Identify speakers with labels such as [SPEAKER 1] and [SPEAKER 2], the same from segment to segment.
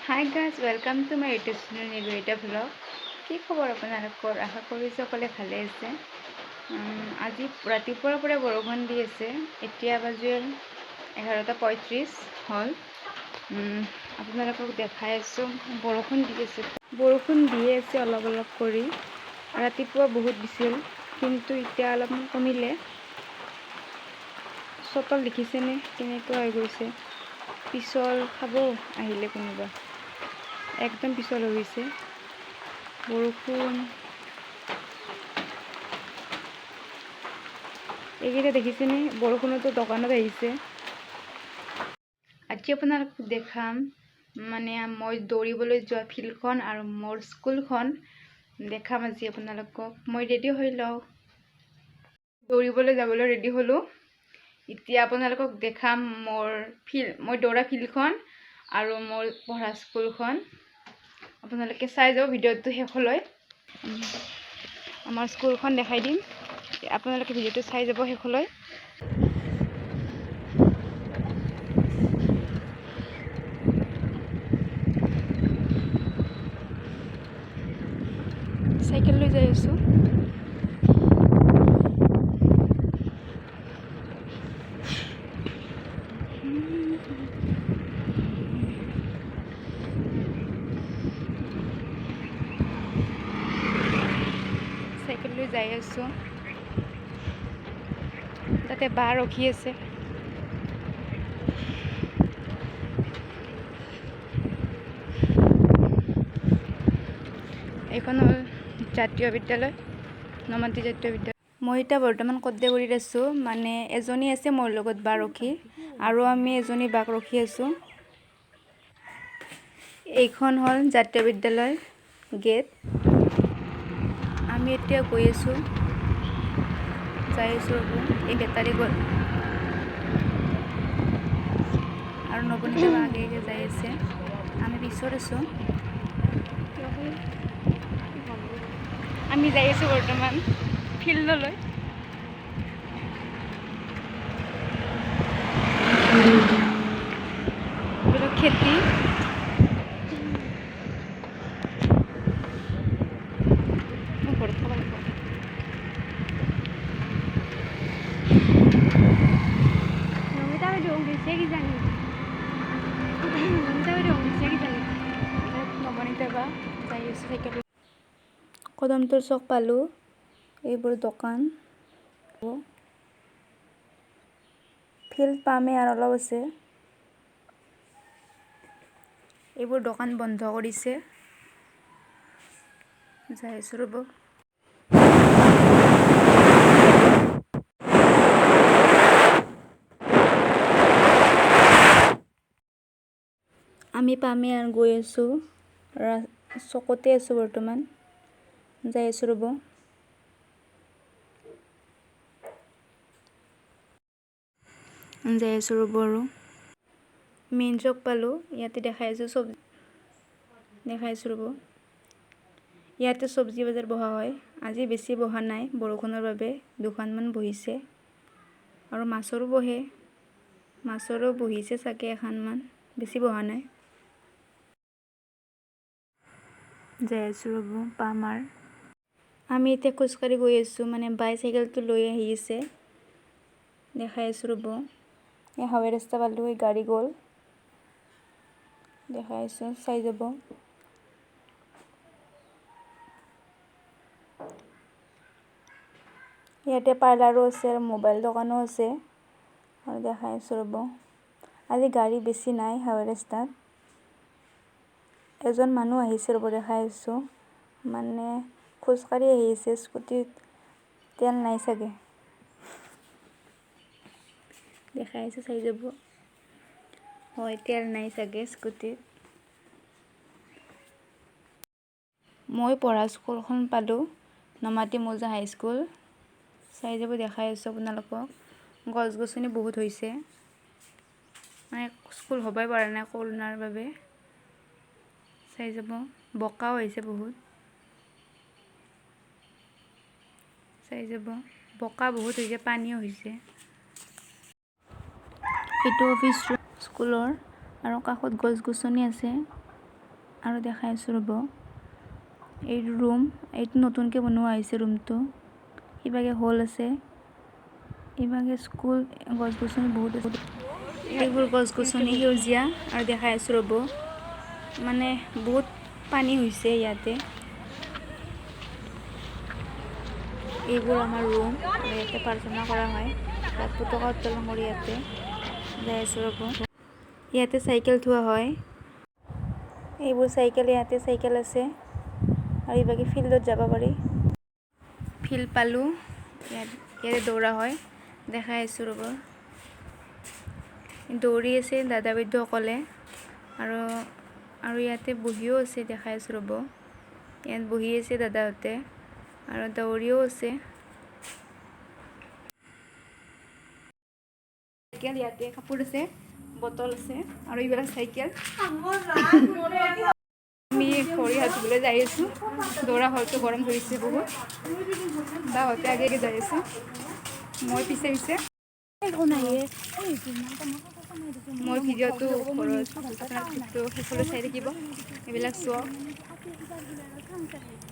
[SPEAKER 1] Hi guys, welcome to my YouTube channel Nivedita vlog. কি খবৰ আপোনালোকৰ? আশা কৰিছোঁ সকলোৱে ভালে আছে। আজি ৰাতিপুৱাৰ পৰা বৰষুণ দি আছে। এতিয়া বাজি 11:35 হ'ল। আপোনালোকক দেখাই আছোঁ, বৰষুণ দি আছে। বৰষুণ দিয়ে আছে অলপ অলপ কৰি। ৰাতিপুৱা বহুত দিছিল, কিন্তু এতিয়া অলপমান কমিলে। চটল দেখিছেনে কেনেকুৱা হৈ গৈছে? পিছল খাব আহিলে কোনোবা, একদম পিছল হৈ গৈছে বৰষুণ। এইকেইটা দেখিছেনে? বৰষুণতো দোকানত আহিছে। আজি আপোনালোকক দেখাম মানে মই দৌৰিবলৈ যোৱা ফিল্ডখন আৰু মোৰ স্কুলখন দেখাম আজি আপোনালোকক। মই ৰেডি হৈ লওঁ, দৌৰিবলৈ যাবলৈ ৰেডি হ'লোঁ। এতিয়া আপোনালোকক দেখাম মই দৌৰা ফিল্ডখন আৰু মোৰ পঢ়া স্কুলখন। আপোনালোকে চাই যাব ভিডিঅ'টো শেষলৈ। আমাৰ স্কুলখন দেখাই দিম, আপোনালোকে ভিডিঅ'টো চাই যাব শেষলৈ। চাইকেল লৈ যাই আছোঁ। চাইকেল লৈ যাই আছোঁ, তাতে বা ৰখি আছে। এইখন হ'ল জাতীয় বিদ্যালয়, নমাটি জাতীয় বিদ্যালয়। মই এতিয়া বৰ্তমান কদ্দেগুৰিত আছোঁ। মানে এজনী আছে মোৰ লগত বা ৰখি, আৰু আমি এজনী বাক ৰখি আছোঁ। এইখন হ'ল জাতীয় বিদ্যালয় গেট। আমি এতিয়া গৈ আছোঁ, যাই আছোঁ। এই বেটাৰী গ'ল আৰু নৱনীতা বা আগে আগে যাই আছে, আমি পিছত আছোঁ। আমি যাই আছোঁ বৰ্তমান ফিল্ডলৈ। খেতি ঘৰত খাব লাগিব। নৱনীতা বা যাই আছোঁ চাইকেল। কদমতল চক পালোঁ। এইবোৰ দোকান, ফিল্ড পামেই আৰু অলপ আছে। এইবোৰ দোকান বন্ধ কৰিছে, যাই আছোঁ ৰ'ব। আমি পামেই আৰু গৈ আছোঁ, চকতে আছোঁ বৰ্তমান, যাই আছোঁ ৰ'ব। যাই আছোঁ ৰ'ব আৰু মেইন চক পালোঁ। ইয়াতে দেখাই আছোঁ চব্জি, দেখাই আছোঁ ৰ'ব। ইয়াতে চব্জি বজাৰ বহা হয়। আজি বেছি বহা নাই, বৰষুণৰ বাবে দুখনমান বহিছে। আৰু মাছৰো বহে, মাছৰো বহিছে চাগে এখনমান, বেছি বহা নাই। যাই আছোঁ ৰ'ব পামাৰ। আমি এতিয়া খোজকাঢ়ি গৈ আছোঁ, মানে বাইচাইকেলটো লৈ আহি আছে, দেখাই আছোঁ ৰ'ব। এই হাইৱে ৰাস্তা পালোঁ, এই গাড়ী গ'ল, দেখাই আছোঁ, চাই যাব। ইয়াতে পাৰ্লাৰো আছে আৰু মোবাইল দোকানো আছে, আৰু দেখাই আছোঁ ৰ'ব। আজি গাড়ী বেছি নাই হাইৱে ৰাস্তাত। এজন মানুহ আহিছে ৰ'ব, দেখাই আছোঁ। মানে খোজকাঢ়ি আহি আছে, স্কুটিত তেল নাই চাগে, দেখাই আছোঁ, চাই যাব। হয়, তেল নাই চাগে স্কুটিত। মই পঢ়া স্কুলখন পালোঁ, নমাটি মৌজা হাইস্কুল, চাই যাব, দেখাই আছোঁ আপোনালোকক। গছ গছনি বহুত হৈছে, মানে স্কুল হ'বই পৰা নাই কৰোণাৰ বাবে, চাই যাব। বোকাও হৈছে বহুত, চাই যাব। বোকা বহুত হৈছে, পানীও হৈছে। এইটো অফিচ স্কুলৰ, আৰু কাষত গছ গছনি আছে। আৰু দেখাই আছোঁ ৰ'ব, এই ৰুম, এইটো নতুনকৈ বনোৱা হৈছে ৰুমটো। ইভাগে হল আছে, ইভাগে স্কুল, গছ গছনি বহুত আছে। এইবোৰ গছ গছনি সেউজীয়া। আৰু দেখাই আছোঁ ৰ'ব, মানে বহুত পানী হৈছে ইয়াতে। এইবোৰ আমাৰ ৰুম, ইয়াতে প্ৰাৰ্থনা কৰা হয়। ইয়াত পতাকা উত্তোলন কৰি ইয়াতে যাই আছোঁ ৰ'ব। ইয়াতে চাইকেল থোৱা হয়। এইবোৰ চাইকেল, ইয়াতে চাইকেল আছে। আৰু ইভাগে ফিল্ডত যাব পাৰি। ফিল্ড পালোঁ, ইয়াতে দৌৰা হয়, দেখাই আছোঁ ৰ'ব। দৌৰি আছে দাদা বাইদেউসকলে। আৰু ইয়াতে বহিও আছে, দেখাই আছোঁ ৰ'ব। ইয়াত বহি আছে দাদাহঁতে আৰু দৌৰিও আছে। চাইকেল, ইয়াতে কাপোৰ আছে, বটল আছে আৰু এইবিলাক চাইকেল। আমি ভৰি হাত ধুবলৈ যাই আছোঁ। দৌৰা হয়তো গৰম ধৰিছে বহুত। দাদাহঁতে আগে আগে যাই আছে, মই পিছে পিছে। মই ভিডিঅ'টো ঘৰত আপোনালোকেতো শেষলৈ চাই থাকিব, এইবিলাক চাওক।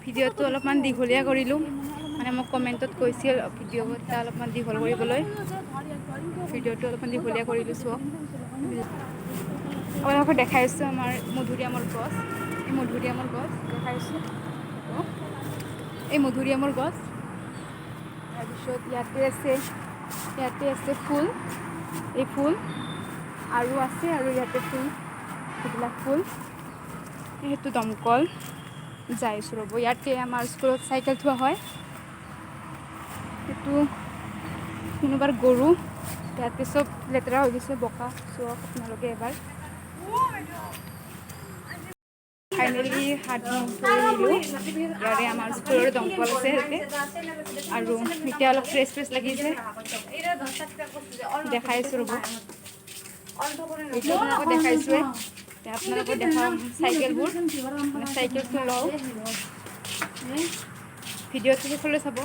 [SPEAKER 1] ভিডিঅ'টো অলপমান দীঘলীয়া কৰিলোঁ, মানে মোক কমেণ্টত কৈছিল ভিডিঅ'টা অলপমান দীঘল কৰিবলৈ। ভিডিঅ'টো অলপমান দীঘলীয়া কৰিলোঁ, চাওক। আপোনালোকক দেখাইছোঁ আমাৰ মধুৰিআমৰ গছ। এই মধুৰিআমৰ গছ দেখাইছোঁ, এই মধুৰিআমৰ গছ। তাৰপিছত ইয়াতে আছে ফুল, এই ফুল আৰু আছে, আৰু ইয়াতে ফুল, এইবিলাক ফুল। সেইটো দমকল। যাই আছোঁ ৰ'ব, ইয়াতে আমাৰ স্কুলত চাইকেল থোৱা হয়। সেইটো কোনোবাৰ গৰু, ইয়াতে চব লেতেৰা হৈ গৈছে, বোকা। চাওক আপোনালোকে এবাৰ। ফাইনেলি হাত ধুই আহিলোঁ। ইয়াৰে আমাৰ স্কুলৰে দমকল আছে ইয়াতে। আৰু এতিয়া অলপ ফ্ৰেছ লাগিছে, দেখাই আছোঁ ৰ'ব। আপোনালোকক দেখাইছোঁৱে, আপোনালোকক দেখাম চাইকেলবোৰ, মানে চাইকেলটো লওঁ। ভিডিঅ'টো শেষলৈ চাব।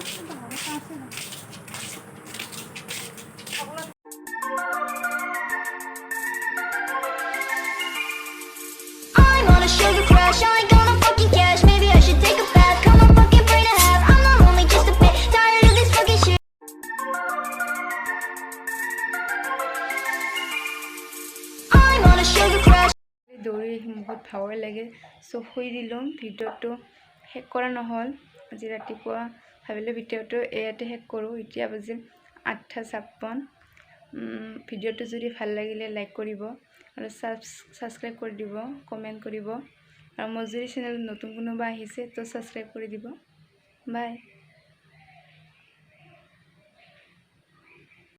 [SPEAKER 1] দৌৰি বহুত ভাগৰ লাগে, চ' শুই দিলোঁ। ভিডিঅ'টো শেষ কৰা নহ'ল আজি ৰাতিপুৱা। ভাবিলোঁ ভিডিঅ'টো ইয়াতে শেষ কৰোঁ। এতিয়া বাজিল 8:56। ভিডিঅ'টো যদি ভাল লাগিলে লাইক কৰিব আৰু ছাবস্ক্ৰাইব কৰি দিব, কমেণ্ট কৰিব। আৰু মোৰ যদি চেনেলত নতুন কোনোবা আহিছে তো ছাবস্ক্ৰাইব কৰি দিব। বাই।